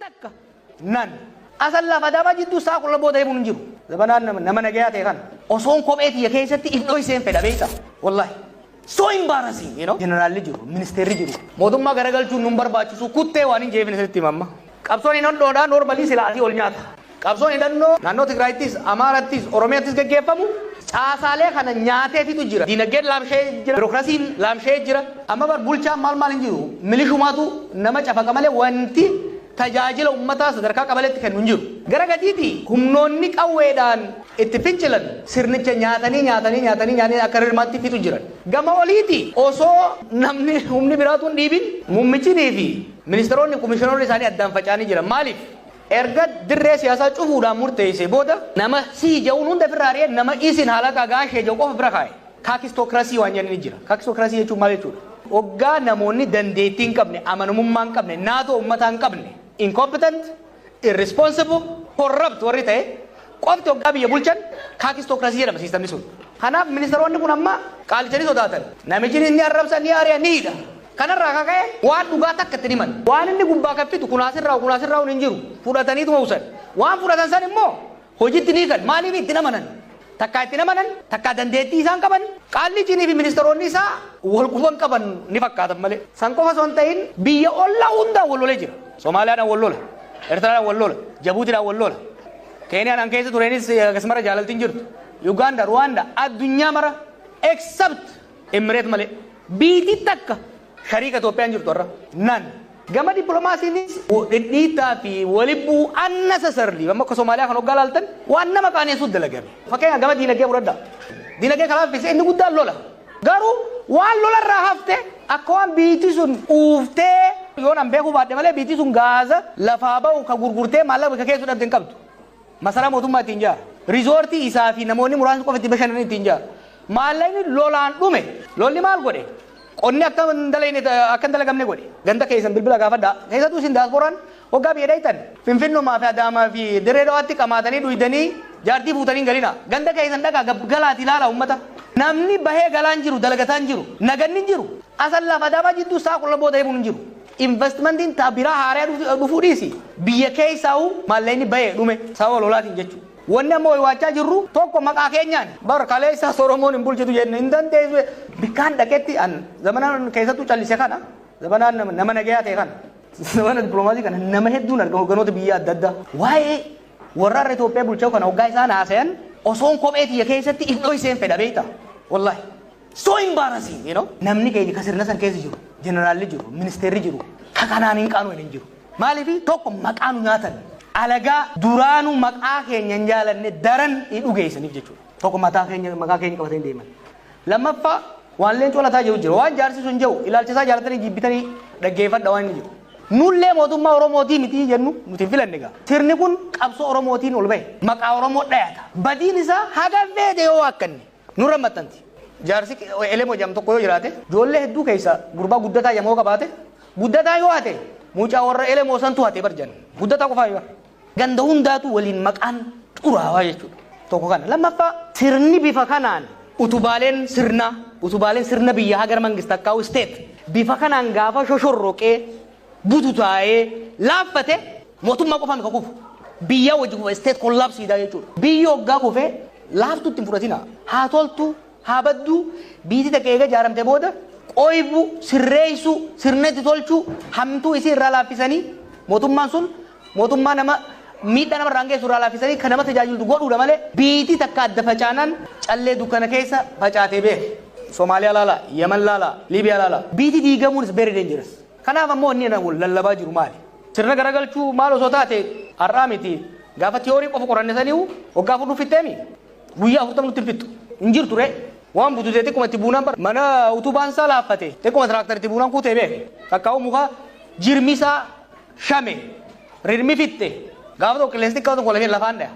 takka nan asal lafa daba jiddu saa qulla booda himuun jiru zabanaan nama nagayaa ta'e kan osoon kopheetii keessatti iddoo iseen fedha beekta wallahi so embarrassing generaalli jiru ministeerri jiru mootummaa garagalchuun nun barbaachisu kuttee waan hin jeefne sitti mamma qabsoon hin hodhoodhaan normalii silaatii ol nyaata qabsoon hidhannoo naannoo Tigraayittis Amaarattis Oromiyaattis gaggeeffamu caasaalee kana nyaateefitu jira diinagdeen laamshee jira birookiraasiin laamshee jira amma bar bulchaan maal hin jiru milishumaatu nama cafaqa malee wanti tajaajila ummataa sadarkaa qabaleetti kennu hin jiru gara gadiiti humnoonni qawweedhaan itti fincilan sirnicha nyaatanii akka hirmaatti fitu jiran gama oliiti osoo namni humni biraatuun dhiibin muummichii fi ministeeronni komishiinoonni isaanii addaan facaanii jiran maaliif erga dirree siyaasaa cufuudhaan murteessee booda nama sii ja'uun hunda firraaree nama isin haalaka gaashee ja'u qofa bira kaa'e kaakistokraasii waan jenni jira kaakistokraasii jechuun maal jechuudha hoggaa namoonni dandeettii hin qabne amanamummaa hin qabne naatoo ummataa hin qabne incompetent irresponsible corrupt warri ta'e qofti hoggaa biyya bulchan kaakistokraasii jedhama siistamni sun kanaaf ministeeronni kun amma qaalichanii sodaatan namichi inni arrabsa ni aari'a ni hidha kanarraa kaka'e waan dhugaa takka itti himan waan inni gubbaa kaffitu kunaasirraa hin jiru fudhataniituma usan waan fudhatan san immoo hojiitti ni kan maaliif itti namanan takka dandeettii isaan qaban qaallichinii fi ministeeronni isaa wal quban qaban ni fakkaatan malee san qofa osoo hin ta'in biyya ollaa hundaa wal lolee jira Somaaliyaadhaan wal lola Eertiraadhaan wal lola Jabuutiidhaan wal lola Keeniyaan keessa tureenis akkasumarra jaalaltiin jirtu Uganda Rwanda addunyaa mara except Emireet malee biitii takka shariika Itoophiyaan jirtu irra nan gama dippiloomaasiinis dhidhiitaa fi walibbuu unnecessarily amma akka Somaaliyaa kan hoggaa laaltan waan nama qaaneessuut dalagame fakkeenya gama diinagdee fudhadhaa diinagdee kalaafis inni guddaan lola garuu waan lolarraa hafte akka waan biitii sun uuftee yoo nan beekuu baadhe malee biitii sun gaaza lafaa ba'u ka gurgurtee maallaqa bakka keessu dhabde hin qabdu masaraa mootummaa ittiin jaara riizoortii isaa fi namoonni muraasni qofa itti bashannan ittiin jaara maallaqni lolaan dhume lolli maal godhe qonni akka hin dalagamne godhe ganda keessan bilbila gaafadhaa keessattuu isin daasporaan waggaa biyya dheeytan finfinnumaa fi adaamaa fi dirree dhawaatti qamaatanii dhuydanii jaartii fuutanii galina ganda keessan dhagaa galaati ilaala ummata namni bahee galaan jiru dalagataan jiru naganni jiru asal lafa daba jidduu saa qulla booda himuun hin jiru investmentiin biraa haaraa dhufuu dhiisi biyya keessaa'u maallaqni bahee dhume sababa lolaatiin jechuudha wanni ammoo waachaa jirru tokko maqaa keenyaan bar kaleessa Oromoon hin bulchitu jenne hin dandeessu bikkaan dhaqetti an zamanaan keessattuu callise kana zamanaan nama nagayaa ta'e kana zamana dippiloomaasii kana nama hedduun argamu hogganoota biyya adda addaa waa'ee warra Itoophiyaa bulchaa kana hoggaa isaan haasayan osoon kopheetii keessatti iddoo iseen fedha beekta wallahi so embarrassing namni keenya kasirna san keessa jiru generaalli jiru ministeerri jiru kanaan hin qaanu hin jiru maaliif tokko maqaanu nyaatan alagaa duraanuu maqaa keenya hin jaalanne daran dhugeessaniif jechuudha tokko maqaa keenya qabatanii deeman lammaffaa waan leencoo lataa jiru jira waan jaarsi sun jiru ilaalchisaa jaalatanii jibbitanii dhaggeeffadha waan inni jiru nullee mootummaa Oromootii miti jennu nuti filanne gaa sirni kun qabsoo Oromootiin ol bahe maqaa Oromoo dhayata badiin isaa haga feete yoo akkanne nurra maxxanti jaarsi elemoo jam tokko yoo jiraate ijoollee hedduu keessa gurbaa guddataa yamoo qabaate guddataa yoo hate mucaa warra elemoo santu hate barjan guddataa qofaa yoo ganda hundaatu waliin maqaan xuraawaa jechuudha tokko kana lammaffaa sirni bifa kanaan utubaaleen sirna biyya hagar mangista akkaa'u state bifa kanaan gaafa shoshorroqee bututaa'ee laaffate mootummaa qofaan ka kufu biyya wajji kufa state kollaapsiidha jechuudha biyya hoggaa kufee laaftutti hin fudhatina haa toltu haa baddu biiti taqeega jaaramte booda qoybu sirreessu sirnetti tolchu hamtuu isii irraa laaffisanii mootummaan sun mootummaa nama miidhaa nama irraan geessu irraa laaffisanii kan nama tajaajiltu godhuudha malee biitii takka adda facaanaan callee dukkana keessa facaatee beeke Somaaliyaa laala Yemen laala Liibiyaa laala biitii diigamuun is very dangerous kanaaf ammoo inni lallabaa jiru maali sirna garagalchuu maal osoo taate har'aa miti gaafa tiyoorii qofa qorannetanii waggaa fudhu fitteemi guyyaa 40 nutti fittu hin jirtu ree waan bututee xiqquma itti buunaan bara mana utubaan isaa laaffate xiqquma tiraaktarii itti buunaan kuutee beeke takkaa'u muka jirmisaa shame rirmi fitte gaafa tokko qilleensi xiqqaa tokko lafeen lafaan dhaya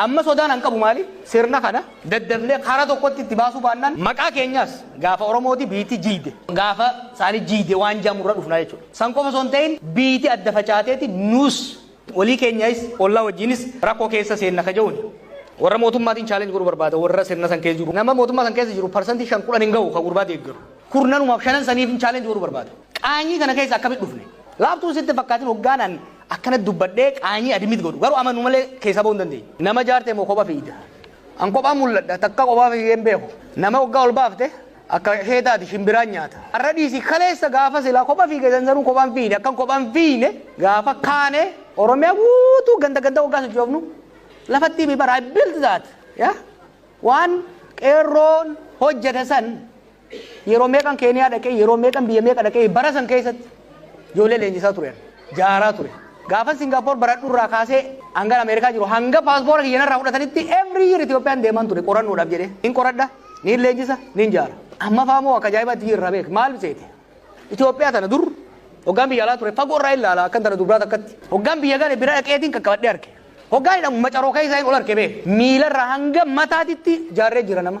amma sodaan an qabu maali sirna kana daddafnee karaa tokkotti itti baasuu baannaan maqaa keenyaas gaafa Oromooti biitii jiide gaafa isaanii jiide waan jaamurra dhufnaa jechuudha san qofa osoo hin ta'in biitii adda facaateeti nuus walii keenyaas ollaa wajjinis rakkoo keessa seenna ka ja'uuni warra mootummaatiin challenge godhuu barbaada warra sirna san keessa jiru nama mootummaa san keessa jiru parsantii 5 hin ga'u ka gurbaa deeggaru kurnanumaaf 5 saniif challenge godhuu barbaada qaanyii kana keessa akkamitti dhufne laaftuun sitti fakkaatiin hoggaanaan akkana dubbadhee qaanii adimit godhu garuu amanu malee keessa ba'uu hin dandeenye. Nama jaartee moo kophaa fiida. An kophaa mul'adha takka kophaa fiigee hin beeku. Nama waggaa ol baafte akka heetaati shimbiraan nyaata. Har'a dhiisii kaleessa gaafa silaa kophaa fiigee sansanuu kophaan fiine akkan kophaan fiine gaafa kaane Oromiyaa guutuu ganda waggaa sochoofnu lafatti mi bara built that yaa waan qeerroon hojjete san yeroo meeqan Keeniyaa dhaqee yeroo meeqan biyya meeqa dhaqee bara san keessatti ijoollee leenjisaa turan jaaraa ture. Gaafa Singapore baradhu irraa kaasee hanga Ameerikaa jiru hanga paaspoora kiyyanarraa fudhatanitti every year Itoophiyaan deeman ture qorannoodhaaf jedhee nin qoradha nin leenjisa nin jaara. Amma faamoo akka ajaa'ibaatti jirra beek maal seete Itoophiyaa tana dur hoggaan biyya alaa ture fagoo irraa ilaala akkan tana dubraa takkatti hoggaan biyya gane bira dhaqeetiin qaqqabadhee arge hoggaan hidhamu macaroo keessa hin ol arge beek miilarraa hanga mataatitti jaarree jira nama.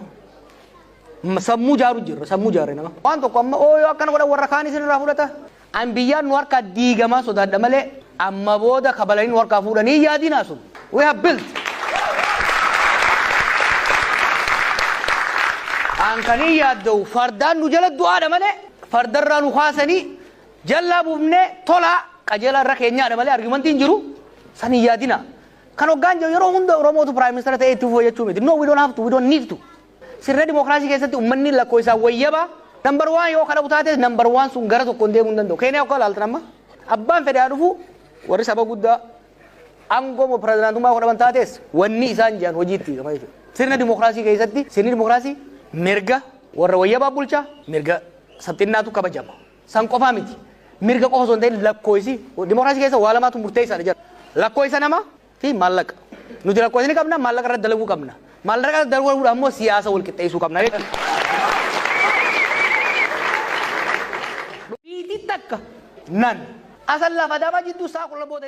Sammuu jaaru jirra sammuu jaarre nama waan tokko amma ooyoo akkana godhan warra kaan isin irraa fudhata an biyyaan nu harkaa diigamaa sodaadha malee amma booda kabalanii nu harkaa fuudhanii yaadinaa sun we have built an kanii yaadda'u fardaan nu jala du'aadha malee fardarraa nu kaasanii jallaa buufnee tolaa qajeelaa irra keenyaadha malee argumentiin jiru san hin yaadinaa kan hoggaan jiru yeroo hunda Oromootu prime minister ta'ee itti fufuu jechuu miti no we don't have to we don't need to sirna dimokiraasii keessatti uummanni lakkoofsaan wayyaba number 1 yoo kadhabu taate number 1 sun gara tokko deemuu hin danda'u. Keeniyaa akka ilaaltan amma abbaan fedhaa dhufu warri saba guddaa aangoo pirezidaantummaa godhaman taates wanni isaan jiran hojiitti qaba jechuudha. Sirna dimokiraasii keessatti sirni dimokiraasii mirga warra wayyabaa bulchaa mirga sabxinnaatu kabajama. San qofaa miti mirga qofa osoo hin ta'in lakkoofsi dimokiraasii keessa waa lamaatu murteessaadha jira. Lakkoofsa namaa fi maallaqa. Nuti lakkoofsi ni qabna maallaqa irratti dalaguu qabna. Maallaqa dalaguu ammoo siyaasa wal qixxeessuu qabna. Takka nan asal lafa dama jidduu saa qulla booda